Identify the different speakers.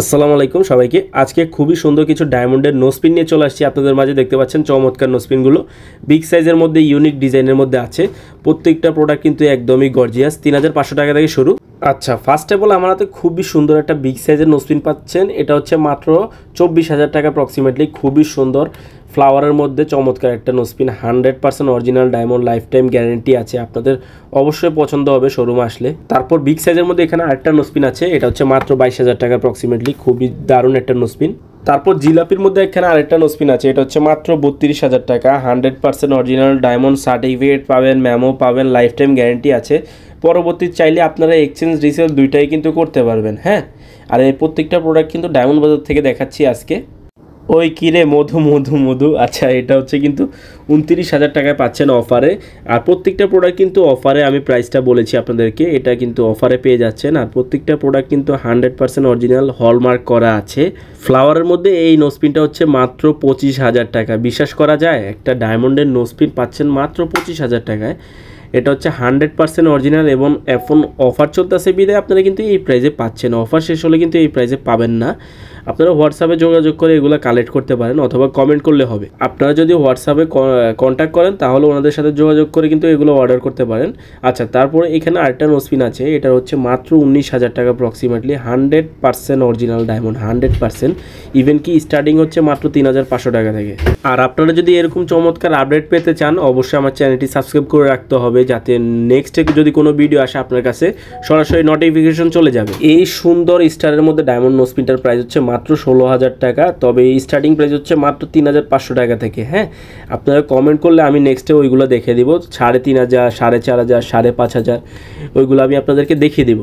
Speaker 1: আসসালামু আলাইকুম সবাইকে। আজকে খুবই সুন্দর কিছু ডায়মন্ডের নোসপিন নিয়ে চলে আসছি আপনাদের মাঝে। দেখতে পাচ্ছেন চমৎকার নোসপিনগুলো বিগ সাইজের মধ্যে ইউনিক ডিজাইনের মধ্যে আছে। প্রত্যেকটা প্রোডাক্ট কিন্তু একদমই গর্জিয়াস। 3500 টাকা থেকে শুরু। আচ্ছা, ফার্স্ট অফ অল আমার হাতে খুবই সুন্দর একটা বিগ সাইজের নোসপিন পাচ্ছেন। এটা হচ্ছে মাত্র 24,000 টাকা অ্যাপ্রক্সিমেটলি। খুবই সুন্দর ফ্লাওয়ারের মধ্যে চমৎকার একটা nose pin. 100% original diamond, life time guarantee আছে। আপনাদের অবশ্যই পছন্দ হবে শোরুমে আসলে। তারপর বিগ সাইজের মধ্যে এখানে আরেকটা নোসপিন আছে। এটা হচ্ছে মাত্র 22,000 টাকা অ্যাপ্রক্সিমেটলি। খুবই দারুণ একটা নোসপিন। তারপর জিলাপির মধ্যে এখানে আরেকটা নোসপিন আছে। এটা হচ্ছে মাত্র 32,000 টাকা। 100% অরিজিনাল ডায়মন্ড, সার্টিফিকেট পাবেন, ম্যামো পাবেন, লাইফ টাইম গ্যারেন্টি আছে। পরবর্তী চাইলে আপনারা এক্সচেঞ্জ রিসেল দুইটাই কিন্তু করতে পারবেন। হ্যাঁ, আর এই প্রত্যেকটা প্রোডাক্ট কিন্তু ডায়মন্ড বাজার থেকে দেখাচ্ছি আজকে। ওই কিরে মধু মধু মধু। আচ্ছা, এটা হচ্ছে কিন্তু 29,000 টাকায় পাচ্ছেন অফারে। আর প্রত্যেকটা প্রোডাক্ট কিন্তু অফারে, আমি প্রাইসটা বলেছি আপনাদেরকে, এটা কিন্তু অফারে পেয়ে যাচ্ছেন। আর প্রত্যেকটা প্রোডাক্ট কিন্তু 100% অরিজিনাল হলমার্ক করা আছে। ফ্লাওয়ারের মধ্যে এই নোসপিনটা হচ্ছে মাত্র 25,000 টাকা। বিশ্বাস করা যায়, একটা ডায়মন্ডের নোসপিন পাচ্ছেন মাত্র 25,000 টাকায়। এটা হচ্ছে 100% অরিজিনাল এবং এখন অফার চলতেছে বিদায় আপনারা কিন্তু এই প্রাইসে পাচ্ছেন। অফার শেষ হলে কিন্তু এই প্রাইসে পাবেন না। আপনারা হোয়াটসঅ্যাপে যোগাযোগ করে এগুলো কালেক্ট করতে পারেন অথবা কমেন্ট করলে হবে। আপনারা যদি হোয়াটসঅ্যাপে কন্ট্যাক্ট করেন তাহলে ওনাদের সাথে যোগাযোগ করে কিন্তু এগুলো অর্ডার করতে পারেন। আচ্ছা, তারপরে এখানে আরেকটা নোসপিন আছে। এটা হচ্ছে মাত্র 19,000 টাকা অ্যাপ্রক্সিমেটলি। 100% original diamond, 100%। ইভেন কি স্টার্টিং হচ্ছে মাত্র 3,500 টাকা থেকে। আর আপনারা যদি এরকম চমৎকার আপডেট পেতে চান অবশ্যই আমার চ্যানেলটি সাবস্ক্রাইব করে রাখতে হবে, যাতে নেক্সট যদি কোনো ভিডিও আসে আপনার কাছে সরাসরি নোটিফিকেশন চলে যাবে। এই সুন্দর স্টারের মধ্যে ডায়মন্ড নোসপিনটার প্রাইস হচ্ছে মাত্র 16,000 টাকা। তবে এই স্টার্টিং প্রাইস হচ্ছে মাত্র 3,500 টাকা থেকে। হ্যাঁ, আপনারা কমেন্ট করলে আমি নেক্সটে ওইগুলো দেখিয়ে দিব। 3,500, 4,500, 5,500 ওইগুলো আমি আপনাদেরকে দেখিয়ে দিব।